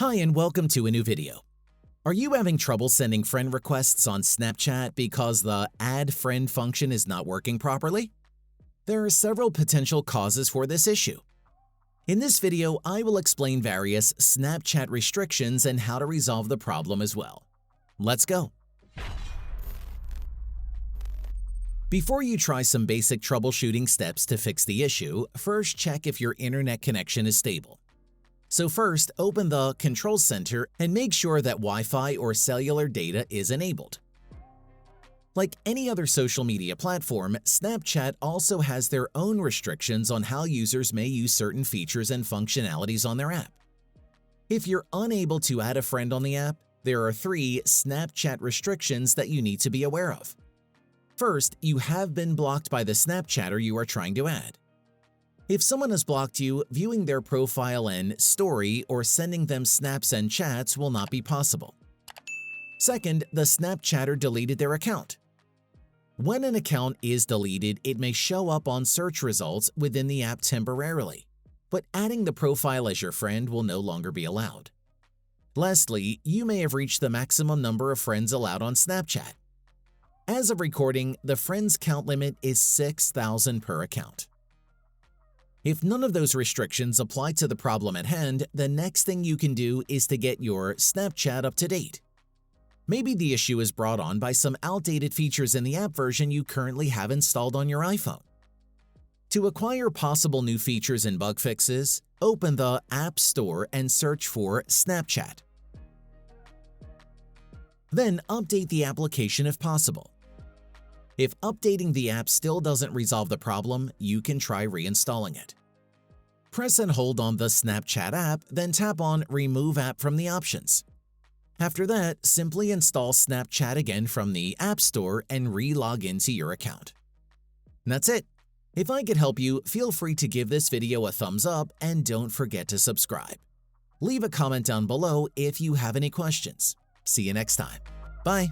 Hi and welcome to a new video. Are you having trouble sending friend requests on Snapchat because the Add Friend function is not working properly? There are several potential causes for this issue. In this video, I will explain various Snapchat restrictions and how to resolve the problem as well. Let's go! Before you try some basic troubleshooting steps to fix the issue, first check if your internet connection is stable. So first, open the Control Center and make sure that Wi-Fi or cellular data is enabled. Like any other social media platform, Snapchat also has their own restrictions on how users may use certain features and functionalities on their app. If you're unable to add a friend on the app, there are 3 Snapchat restrictions that you need to be aware of. First, you have been blocked by the Snapchatter you are trying to add. If someone has blocked you, viewing their profile and story or sending them snaps and chats will not be possible. Second, the Snapchatter deleted their account. When an account is deleted, it may show up on search results within the app temporarily, but adding the profile as your friend will no longer be allowed. Lastly, you may have reached the maximum number of friends allowed on Snapchat. As of recording, the friends count limit is 6,000 per account. If none of those restrictions apply to the problem at hand, the next thing you can do is to get your Snapchat up to date. Maybe the issue is brought on by some outdated features in the app version you currently have installed on your iPhone. To acquire possible new features and bug fixes, open the App Store and search for Snapchat. Then update the application if possible. If updating the app still doesn't resolve the problem, you can try reinstalling it. Press and hold on the Snapchat app, then tap on Remove App from the options. After that, simply install Snapchat again from the App Store and re-log into your account. That's it. If I could help you, feel free to give this video a thumbs up and don't forget to subscribe. Leave a comment down below if you have any questions. See you next time. Bye!